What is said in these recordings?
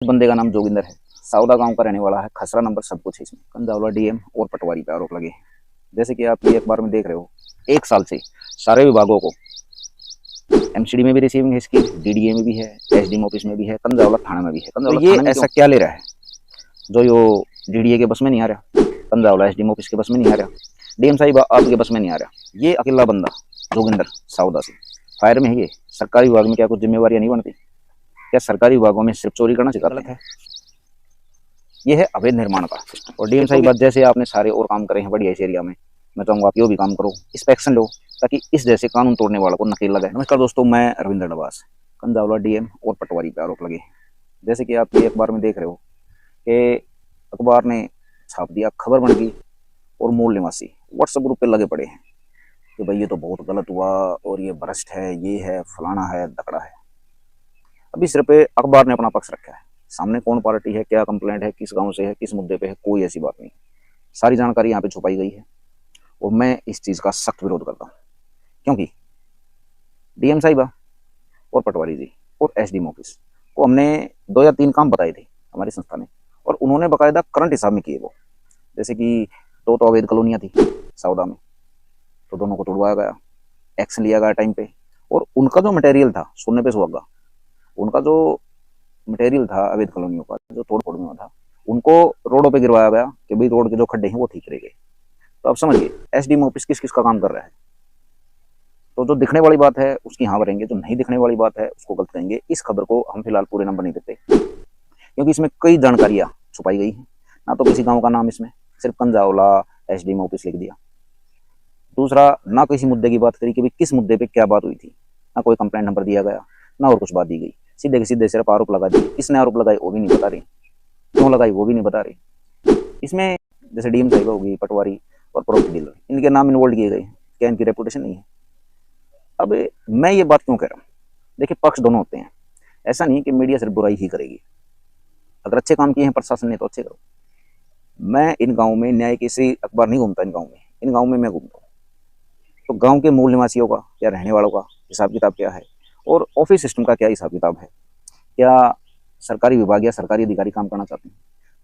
बंदे का नाम जोगिंदर है, सावदा गांव का रहने वाला है, खसरा नंबर सब कुछ है इसमें। कंजावला डीएम और पटवारी पे आरोप लगे। जैसे कि आप ये अखबार में देख रहे हो, 1 साल से सारे विभागों को, एमसीडी में भी रिसीविंग है इसकी, डीडीए में भी है, एसडीएम ऑफिस में भी है, कंजावला थाना में भी है। तो ये ऐसा क्या ले रहा है जो यो डीडीए के बस में नहीं आ रहा, कंजावला एसडीएम ऑफिस के बस में नहीं आ रहा, डीएम साहिब आपके बस में नहीं आ रहा। ये अकेला बंदा जोगिंदर सावदा से फायर में है। ये सरकारी विभाग में क्या कुछ जिम्मेवारियां नहीं बनती क्या? सरकारी विभागों में सिर्फ चोरी करना सिखाते हैं। ये है अवैध निर्माण का। और डीएम साहिब जैसे आपने सारे और काम करे हैं बढ़िया इस एरिया में, मैं चाहूंगा आप यो भी काम करो, इस पे एक्शन लो, ताकि इस जैसे कानून तोड़ने वालों को नकेल लगाए। नमस्कार दोस्तों, मैं रविंद्र डबास। कंजावला डीएम और पटवारी पे आरोप लगे। जैसे कि आप ये अखबार में देख रहे हो कि अखबार ने छाप दिया, खबर बन गई और मूल निवासी व्हाट्सएप ग्रुप पे लगे पड़े हैं कि भाई ये तो बहुत गलत हुआ और ये भ्रष्ट है, ये है, फलाना है, दकड़ा है। अभी सिर्फ अखबार ने अपना पक्ष रखा है, सामने कौन पार्टी है, क्या कंप्लेंट है, किस गांव से है, किस मुद्दे पे है, कोई ऐसी बात नहीं। सारी जानकारी यहाँ पे छुपाई गई है और मैं इस चीज का सख्त विरोध करता हूँ। क्योंकि डीएम साहिबा और पटवारी जी और एसडीएम ऑफिस को हमने 2 या 3 काम बताए थे हमारी संस्था ने, और उन्होंने बाकायदा करंट हिसाब में किए वो। जैसे कि तो अवैध कॉलोनियां थी सावदा में, तो दोनों को तोड़वाया गया, एक्शन लिया गया टाइम पे। और उनका जो मटेरियल था, सुनने पे सुहागा, उनका जो मटेरियल था अवैध कॉलोनियों का, जो तोड़ फोड़ में था, उनको रोडों पे गिरवाया गया कि भाई रोड के जो खड्डे हैं वो ठीक रहेंगे। तो आप समझिए एसडीएम ऑफिस किस किस का काम कर रहा है। तो जो दिखने वाली बात है उसकी हाँ भरेंगे, जो नहीं दिखने वाली बात है उसको गलत कहेंगे। इस खबर को हम फिलहाल पूरे नंबर नहीं देते क्योंकि इसमें कई जानकारियां छुपाई गई हैं। ना तो किसी गांव का नाम इसमें, सिर्फ कंजावला एसडीएम ऑफिस लिख दिया। दूसरा, ना किसी मुद्दे की बात करी कि भाई किस मुद्दे पे क्या बात हुई थी, ना कोई कंप्लेंट नंबर दिया गया, ना और कुछ बात दी गई। सीधे के सीधे सिर्फ आरोप लगा दिए। किसने आरोप लगाए वो भी नहीं बता रहे, क्यों लगाई वो भी नहीं बता रहे। इसमें जैसे डीएम साहिबा होगी, पटवारी और प्रॉपर्टी डीलर, इनके नाम इन्वॉल्व किए गए। क्या इनकी रेपुटेशन नहीं है? अब मैं ये बात क्यों कह रहा हूँ, देखिए पक्ष दोनों होते हैं। ऐसा नहीं कि मीडिया सिर्फ बुराई ही करेगी। अगर अच्छे काम किए हैं प्रशासन ने तो अच्छे करो। मैं इन गाँव में न्याय के से अखबार नहीं घूमता, इन गाँव में मैं घूमता हूँ। तो गांव के मूल निवासियों का या रहने वालों का हिसाब किताब क्या है, और ऑफिस सिस्टम का क्या हिसाब किताब है, क्या सरकारी विभाग या सरकारी अधिकारी काम करना चाहते हैं।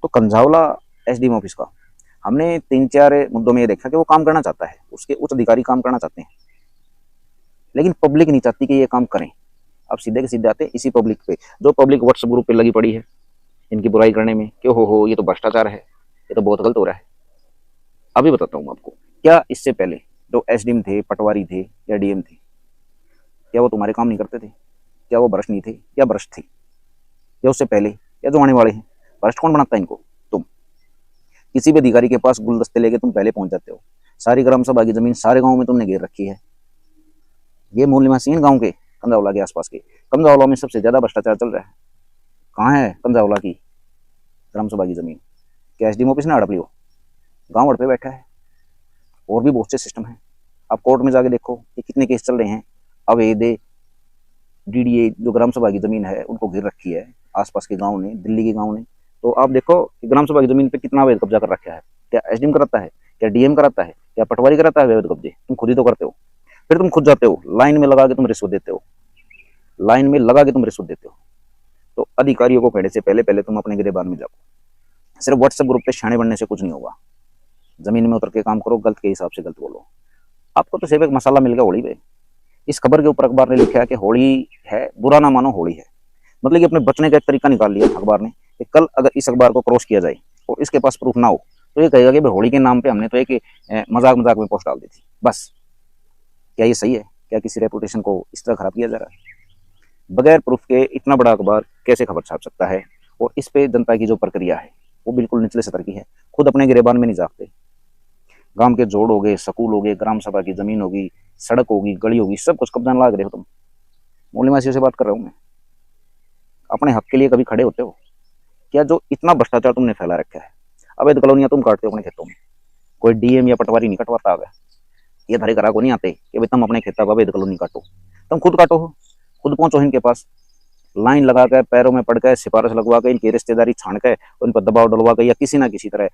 तो कंजावला एसडीएम ऑफिस का हमने 3-4 मुद्दों में ये देखा कि वो काम करना चाहता है, उसके उच्च अधिकारी काम करना चाहते हैं, लेकिन पब्लिक नहीं चाहती कि ये काम करें। अब सीधे के सीधे आते इसी पब्लिक पे, जो पब्लिक व्हाट्सएप ग्रुप पे लगी पड़ी है इनकी बुराई करने में कि हो ये तो भ्रष्टाचार है, ये तो बहुत गलत हो रहा है। अभी बताता हूँ आपको, क्या इससे पहले जो एसडीएम थे, पटवारी थे या डीएम थे, क्या वो तुम्हारे काम नहीं करते थे? क्या वो भ्रष्ट नहीं थे या भ्रष्ट थे? या उससे पहले या जो आने वाले हैं? भ्रष्ट कौन बनाता है इनको? तुम। किसी भी अधिकारी के पास गुलदस्ते लेके तुम पहले पहुंच जाते हो। सारी ग्राम सभा की जमीन सारे गाँव में तुमने घेर रखी है। ये मूल निवासी हैं गाँव के, कंजावला के आसपास के। कंजावला में सबसे ज्यादा भ्रष्टाचार चल रहा है। कहाँ है कंजावला की ग्राम सभा की जमीन? क्या एसडीएम ऑफिस ने हड़प ली हो? गाँव हड़पे बैठा है। और भी बहुत से सिस्टम है। आप कोर्ट में जाके देखो कि कितने केस चल रहे हैं। अवैध डीडीए जो ग्राम सभा की जमीन है उनको घेर रखी है आसपास के गांव ने, दिल्ली के गांव ने। तो आप देखो कि ग्राम सभा की जमीन पे कितना अवैध कब्जा कर रखा है। क्या एसडीएम कराता है? क्या डीएम कराता है? क्या पटवारी कराता है अवैध कब्जे? तुम खुद ही तो करते हो। फिर तुम खुद जाते हो लाइन में लगा के तुम रिश्वत देते हो, लाइन में लगा के तुम रिश्वत देते हो। तो अधिकारियों को कहने से पहले तुम अपने गिरेबान में जाओ। सिर्फ व्हाट्सएप ग्रुप पे शाणे बनने से कुछ नहीं होगा। जमीन में उतर के काम करो, गलत के हिसाब से गलत बोलो। आपको तो सिर्फ एक मसाला मिल गया होली पे। इस खबर के ऊपर अखबार ने लिखा है कि होली है, बुरा ना मानो होली है। मतलब कि अपने बचने का एक तरीका निकाल लिया अखबार ने कि कल अगर इस अखबार को क्रॉस किया जाए और इसके पास प्रूफ ना हो तो ये कहेगा कि भाई होली के नाम पे हमने तो एक मजाक में पोस्ट डाल दी थी बस। क्या ये सही है? क्या किसी रेपुटेशन को इस तरह खराब किया जा रहा है? बगैर प्रूफ के इतना बड़ा अखबार कैसे खबर छाप सकता है? और इस पे जनता की जो प्रक्रिया है वो बिल्कुल निचले स्तर की है। खुद अपने गिरेबान में नहीं झांकते। गांव के जोड़ हो गए, स्कूल हो गए, ग्राम सभा की जमीन होगी, सड़क होगी, गली होगी, सब कुछ कब्जा लाग रहे हो तुम। मूल निवासियों से बात कर रहा हूं मैं। अपने हक के लिए कभी खड़े होते हो क्या? जो इतना भ्रष्टाचार तुमने फैला रखा है, अवैध कॉलोनियां तुम काटते हो अपने खेतों में। कोई डीएम या पटवारी नहीं कटवाता है। ये धरे करा को नहीं आते कि भाई तुम अपने खेतों का अवैध कॉलोनी काटो। तुम खुद काटो हो, खुद पहुंचो इनके पास, लाइन लगा कर, पैरों में पड़ कर, सिफारिश लगवा के, इनकी रिश्तेदारी छान के, उन पर दबाव डलवा के, या किसी ना किसी तरह,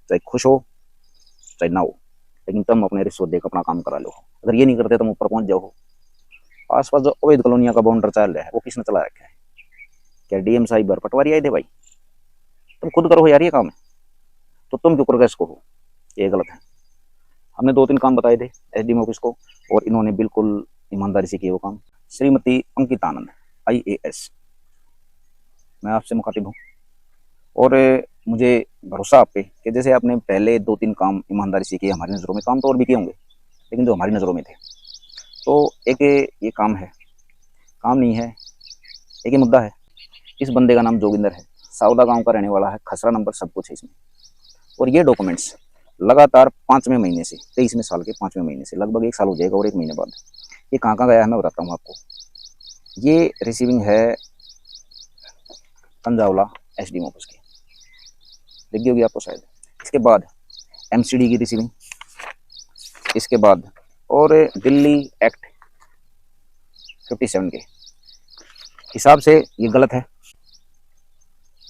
चाहे खुश हो चाहे ना हो, लेकिन तुम अपने रिश्वत देकर अपना काम करा लो। अगर ये नहीं करते तुम ऊपर पहुंच जाओ। आसपास जो अवैध कॉलोनियां का बाउंडर चल रहा है वो किसने चला रखा है? क्या डीएम साहिब और पटवारी आए थे भाई? तुम खुद करो यार ये काम है, तो तुम क्यों प्रोग्रेस को हो? ये गलत है। हमने 2-3 काम बताए थे एसडीएम ऑफिस को, और इन्होंने बिल्कुल ईमानदारी से किए वो काम। श्रीमती अंकिता आनंद, IAS, मैं आपसे मुखातिब हूँ, और मुझे भरोसा आप पे कि जैसे आपने पहले 2-3 काम ईमानदारी से किए हमारी नज़रों में, काम तो और भी किए होंगे, लेकिन जो हमारी नज़रों में थे, तो एक ये काम है, काम नहीं है, एक ही मुद्दा है। इस बंदे का नाम जोगिंदर है, सावदा गांव का रहने वाला है, खसरा नंबर सब कुछ है इसमें। और ये डॉक्यूमेंट्स लगातार 5वें महीने से, 23वें साल के 5वें महीने से, लगभग 1 साल हो जाएगा, और 1 महीने बाद ये कहाँ कहाँ गया है मैं बताता हूँ आपको। ये रिसीविंग है कंजावला एसडीएम ऑफिस की, दिख गई होगी आपको शायद। इसके बाद MCD की रिसीविंग, इसके बाद और दिल्ली एक्ट 57 के हिसाब से ये गलत है।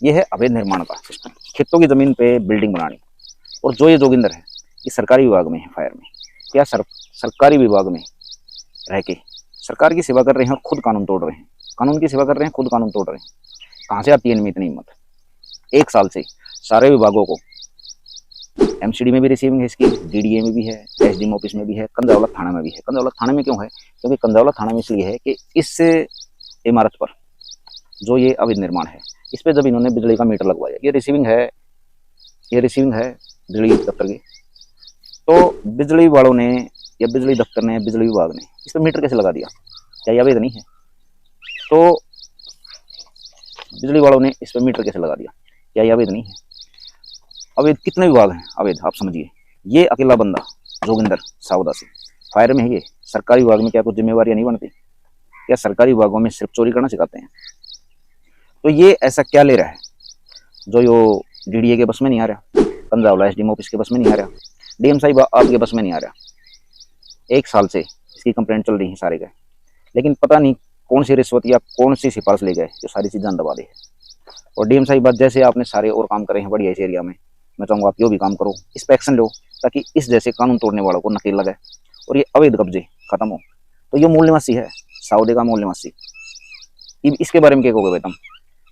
ये है अवैध निर्माण का सिस्टम, खेतों की जमीन पे बिल्डिंग बनानी। और जो ये जोगिंदर है, ये सरकारी विभाग में है, फायर में, क्या सरकारी विभाग में रह के सरकार की सेवा कर रहे हैं और खुद कानून तोड़ रहे हैं, कानून की सेवा कर रहे हैं, खुद कानून तोड़ रहे हैं। कहाँ से आती है इनमें इतनी हिम्मत? 1 साल से सारे विभागों को, MCD में भी रिसीविंग है इसकी, DDA में भी है, SDM ऑफिस में भी है, कंजावला थाना में भी है। कंजावला थाने में क्यों है? क्योंकि कंजावला थाना में इसलिए है कि इस इमारत पर जो ये अवैध निर्माण है, इस पर जब इन्होंने बिजली का मीटर लगवाया, ये रिसीविंग है, ये रिसीविंग है बिजली दफ्तर की। तो बिजली वालों ने या बिजली दफ्तर ने, बिजली विभाग ने इस पर मीटर कैसे लगा दिया? क्या ये अवैध नहीं है? तो बिजली वालों ने इस पर मीटर कैसे लगा दिया? क्या ये अवैध नहीं है? अवैध कितने विभाग हैं अवैध, आप समझिए। ये अकेला बंदा जोगिंदर सावदा से फायर में है। ये सरकारी विभाग में क्या कुछ जिम्मेवारियां नहीं बनती? क्या सरकारी विभागों में सिर्फ चोरी करना सिखाते हैं? तो ये ऐसा क्या ले रहा है जो यो DDA के बस में नहीं आ रहा, कंजावला SDM ऑफिस के बस में नहीं आ रहा, DM साहिब आपके बस में नहीं आ रहा। 1 साल से इसकी कंप्लेंट चल रही है सारे का, लेकिन पता नहीं कौन सी रिश्वत या कौन सी सिफारिश ले गए जो सारी चीज़ें दबा दे। और DM साहिब जैसे आपने सारे और काम करे हैं बढ़िया इस एरिया में, मैं चाहूँगा आप यो भी काम करो, इस पर एक्शन लो, ताकि इस जैसे कानून तोड़ने वालों को नकेल लगे और ये अवैध कब्जे खत्म हो। तो ये मूल निवासी है, साउदे का मूल निवासी। इसके बारे में क्या कहोगे भाई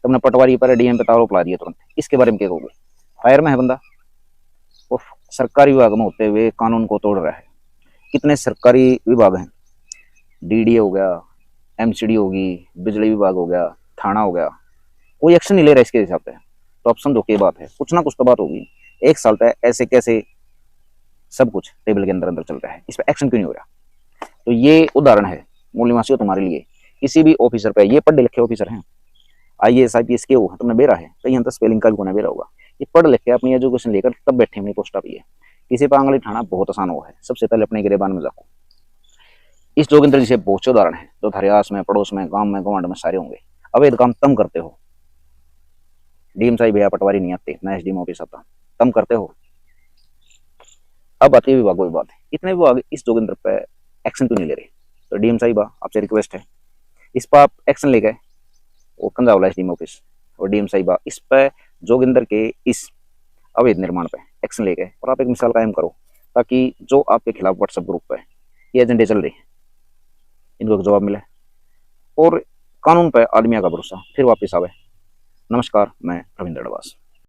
तुमने पटवारी पर DM पे तारों ला दिया तुरंत, इसके बारे में क्या कहोगे? फायर में है बंदा, वो सरकारी विभाग में होते हुए कानून को तोड़ रहा है। कितने सरकारी विभाग हैं? DDA हो गया, MCD होगी, बिजली विभाग हो गया, थाना हो गया, कोई एक्शन नहीं ले रहा इसके हिसाब से। तो अब समझो क्या बात है, कुछ ना कुछ तो बात होगी। 1 साल तक ऐसे कैसे सब कुछ टेबल के अंदर अंदर चल रहा है, इस पर एक्शन क्यों नहीं हो रहा? तो ये उदाहरण है मूल निवासियों तुम्हारे लिए। किसी भी ऑफिसर पे, ये पढ़े लिखे ऑफिसर हैं, IAS IPS के हो, तुमने बेरा है, कहीं अंतर स्पेलिंग का भी गुना बेरा होगा। ये पढ़ लिख के अपनी एजुकेशन लेकर तब बैठे अपनी पोस्ट पे है। किसी पर आंगली ठाना बहुत आसान हुआ है, सबसे पहले अपने गिरेबान में जाको। इस जोगिंदर जी से बहुत से उदाहरण है जो धरियास में, पड़ोस में, गांव में, गवांड में सारे होंगे। अवैध काम तम करते हो, DM साहिब भैया पटवारी नहीं आते, ना SDM ऑफिस आता, तम करते हो। अब आती है विभागों की बात, इतने विभाग इस जोगिंदर पे एक्शन क्यों नहीं ले रहे? तो DM साहिब आपसे रिक्वेस्ट है, इस पर आप एक्शन ले गए, वो कंजावला SDM ऑफिस और DM साहिबा इस पर जोगिंदर के इस अवैध निर्माण पे एक्शन ले गए, और आप एक मिसाल कायम करो, ताकि जो आपके खिलाफ व्हाट्सएप ग्रुप पे ये एजेंडे चल रहे हैं, इनको एक जवाब मिले और कानून पे आदमियों का भरोसा फिर वापस आवे। नमस्कार, मैं रविंद्र डवास।